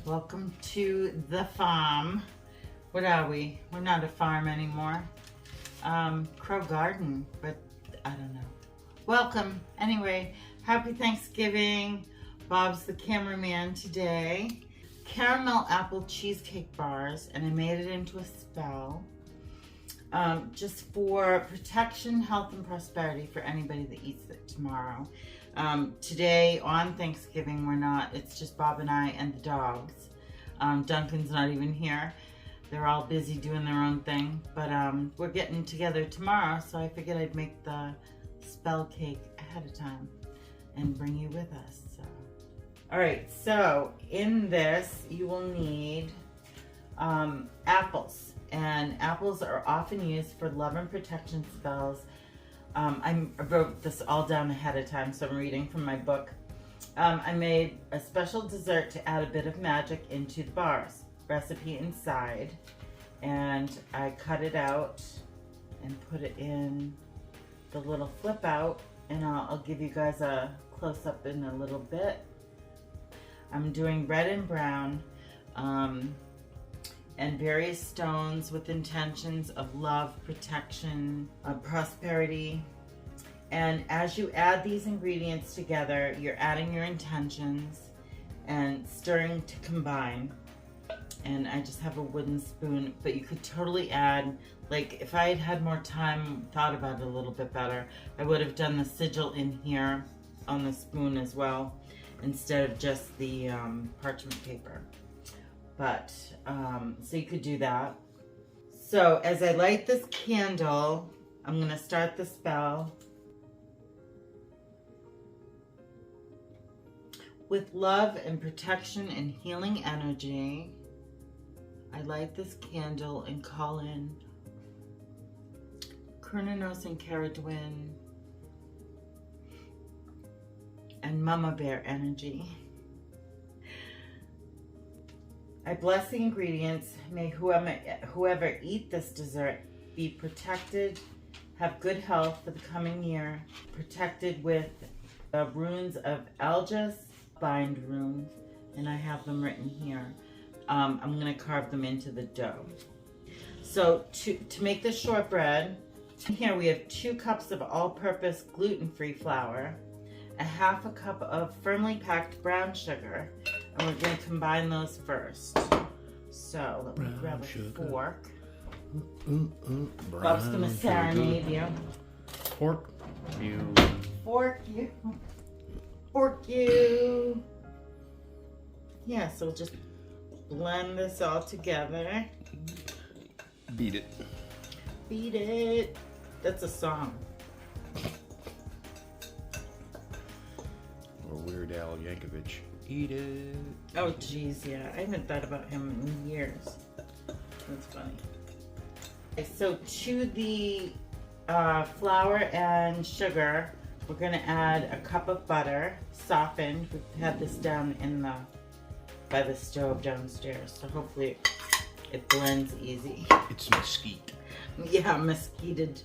Welcome to the farm. What are we? We're not a farm anymore. Crow Garden, but I don't know. Welcome. Anyway, happy Thanksgiving. Bob's the cameraman today. Caramel apple cheesecake bars, and I made it into a spell. Just for protection, health, and prosperity for anybody that eats it tomorrow. Today on Thanksgiving, we're not, it's just Bob and I and the dogs. Duncan's not even here. They're all busy doing their own thing, but we're getting together tomorrow, so I figured I'd make the spell cake ahead of time and bring you with us. So. All right, so in this, you will need apples. And apples are often used for love and protection spells. I wrote this all down ahead of time, so I'm reading from my book. I made a special dessert to add a bit of magic into the bars. Recipe inside. And I cut it out and put it in the little flip out. And I'll give you guys a close up in a little bit. I'm doing red and brown. And various stones with intentions of love, protection, prosperity. And as you add these ingredients together, you're adding your intentions and stirring to combine. And I just have a wooden spoon, but you could totally add, like if I had had more time, thought about it a little bit better, I would have done the sigil in here on the spoon as well, instead of just the parchment paper. But, so you could do that. So as I light this candle, I'm going to start the spell. With love and protection and healing energy, I light this candle and call in Cerrnunos and Cerridwen and Mama Bear energy. I bless the ingredients. May whoever eat this dessert be protected, have good health for the coming year, protected with the runes of Algiz, bind runes, and I have them written here. I'm going to carve them into the dough. So to make the shortbread, here we have 2 cups of all-purpose gluten-free flour, a half a cup of firmly packed brown sugar, and we're going to combine those first. So let me grab a fork. Bob's going to serenade you. Fork you. Fork you. Fork you. Yeah, so we'll just blend this all together. Beat it. Beat it. That's a song. Or Weird Al Yankovic. Eat it. Oh, geez, yeah. I haven't thought about him in years. That's funny. Okay, so to the flour and sugar, we're going to add a cup of butter, softened. We've had this down in by the stove downstairs, so hopefully it blends easy. It's mesquite. Yeah, mesquited.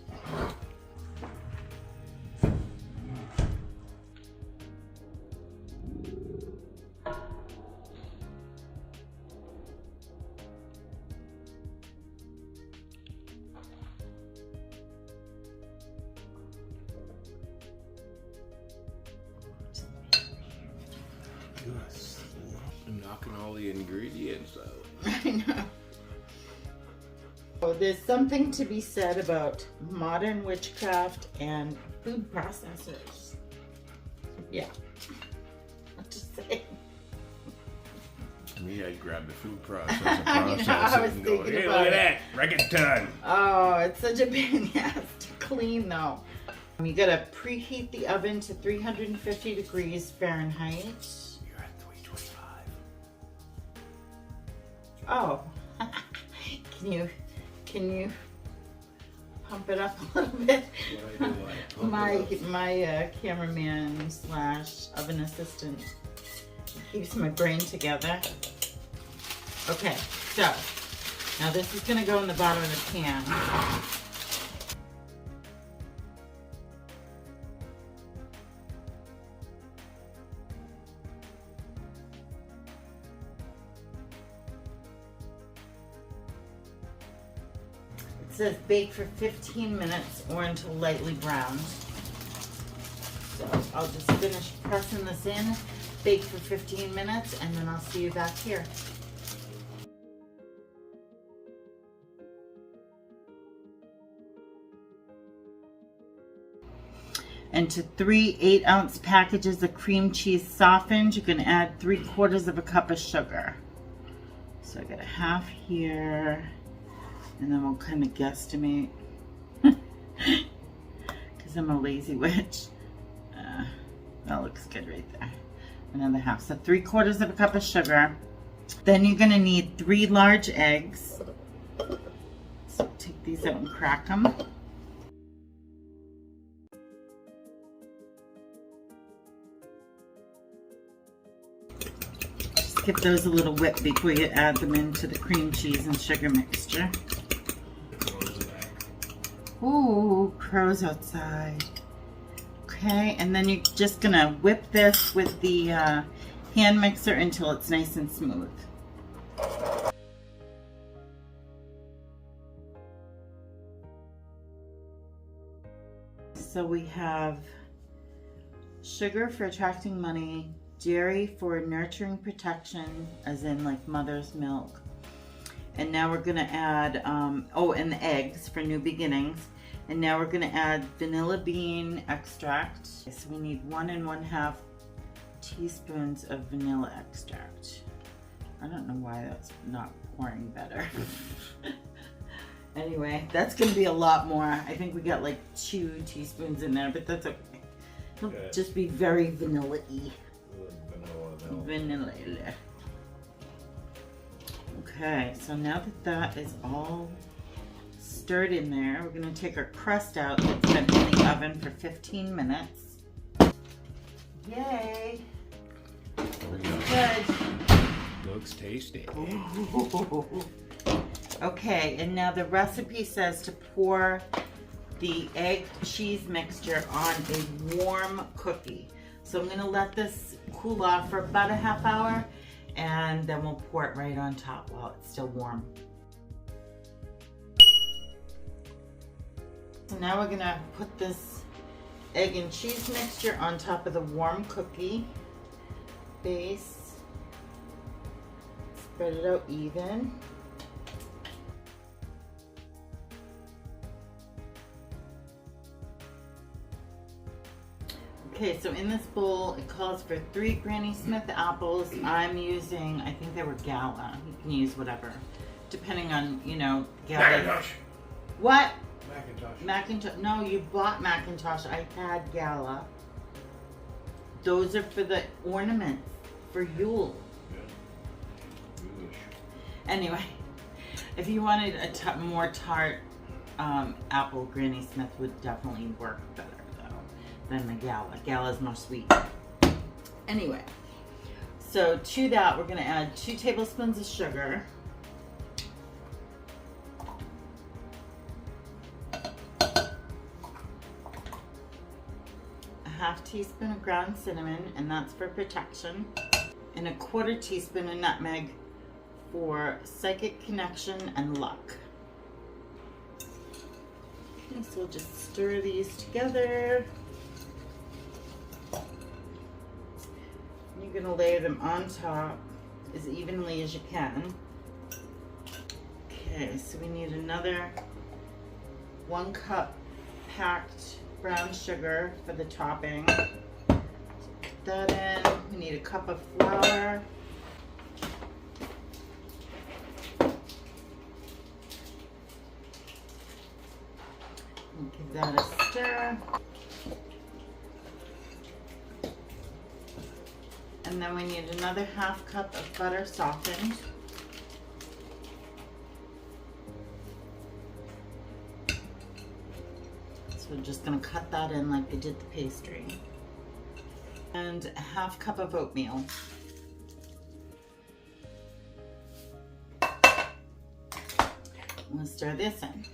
Yes. Knocking all the ingredients out. I know. Oh, there's something to be said about modern witchcraft and food processors. Yeah. What to say? Me, I'd grab the food processor, I was and go, thinking hey, about look at it. that, reggaeton. Oh, it's such a pain in the ass to clean though. You gotta preheat the oven to 350 degrees Fahrenheit. You're at 325. Oh, can you pump it up a little bit? My cameraman / oven assistant keeps my brain together. Okay, so now this is gonna go in the bottom of the pan. says bake for 15 minutes or until lightly browned. So I'll just finish pressing this in, bake for 15 minutes, and then I'll see you back here. And to 3 8-ounce packages of cream cheese softened, you can add 3/4 cup of sugar. So I got a half here, and then we'll kind of guesstimate, because I'm a lazy witch. That looks good right there. Another half, so 3/4 cup of sugar. Then you're gonna need 3 large eggs. So take these out and crack them. Give those a little whip before you add them into the cream cheese and sugar mixture. Ooh, crows outside. Okay, and then you're just gonna whip this with the hand mixer until it's nice and smooth. So we have sugar for attracting money, dairy for nurturing protection, as in like mother's milk. And now we're gonna add, and the eggs for new beginnings. And now we're gonna add vanilla bean extract. So we need 1 1/2 teaspoons of vanilla extract. I don't know why that's not pouring better. Anyway, that's gonna be a lot more. I think we got like 2 teaspoons in there, but that's okay. It'll just be very vanilla-y. Vanilla. Okay, so now that that is all stirred in there, we're going to take our crust out that's been in the oven for 15 minutes. Yay! Good. Looks tasty. Okay, and now the recipe says to pour the egg cheese mixture on a warm cookie. So I'm going to let this cool off for about a half hour, and then we'll pour it right on top while it's still warm. So now we're going to put this egg and cheese mixture on top of the warm cookie base. Spread it out even. Okay, so in this bowl, it calls for 3 Granny Smith apples. I'm using, I think they were Gala. You can use whatever, depending on, you know, Gala. Macintosh. What? Macintosh. Macintosh. No, you bought Macintosh. I had Gala. Those are for the ornaments, for Yule. Yeah. Anyway, if you wanted a more tart apple, Granny Smith would definitely work better than the Gala. Gala's more sweet. Anyway, so to that we're going to add 2 tablespoons of sugar, a half teaspoon of ground cinnamon, and that's for protection, and a 1/4 teaspoon of nutmeg for psychic connection and luck. Okay, so we'll just stir these together. You're going to layer them on top as evenly as you can. Okay, so we need another 1 cup packed brown sugar for the topping. Put that in. We need a cup of flour. And give that a stir. And then we need another 1/2 cup of butter softened. So we're just going to cut that in like we did the pastry. And a 1/2 cup of oatmeal. We'll stir this in.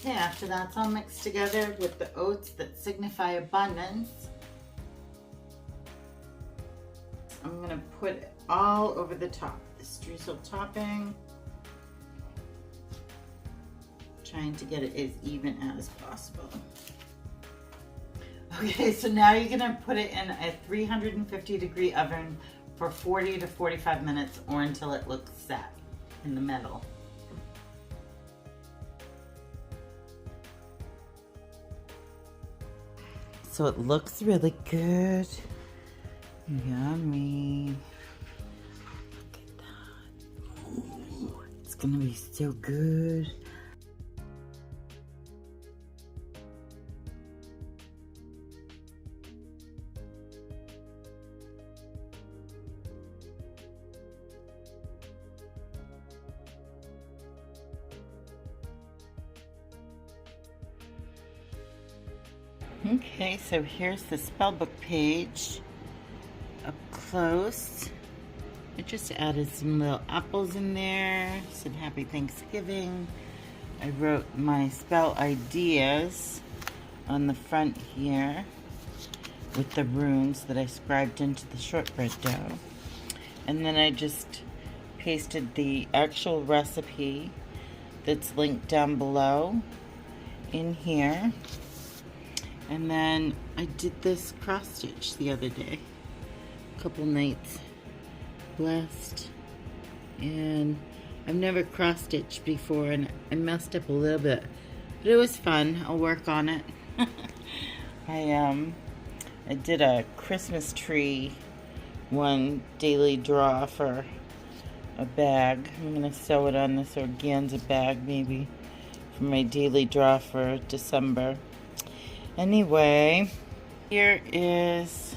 Okay, after that's all mixed together with the oats that signify abundance, I'm going to put it all over the top. This drizzle topping. Trying to get it as even as possible. Okay, so now you're going to put it in a 350-degree oven for 40 to 45 minutes or until it looks set in the middle. So it looks really good. Yummy. Look at that. Ooh, it's gonna be so good. Okay, so here's the spellbook page up close. I just added some little apples in there, said Happy Thanksgiving. I wrote my spell ideas on the front here with the runes that I scribed into the shortbread dough. And then I just pasted the actual recipe that's linked down below in here. And then I did this cross stitch the other day, a couple nights blessed, and I've never cross stitched before and I messed up a little bit, but it was fun. I'll work on it. I did a Christmas tree one daily draw for a bag. I'm gonna sew it on this organza bag maybe for my daily draw for December. Anyway, here is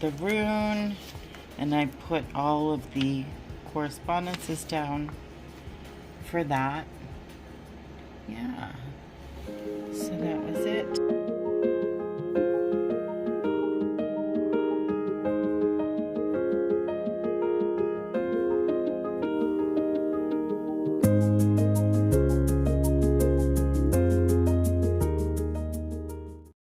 the rune, and I put all of the correspondences down for that. Yeah, so that was it.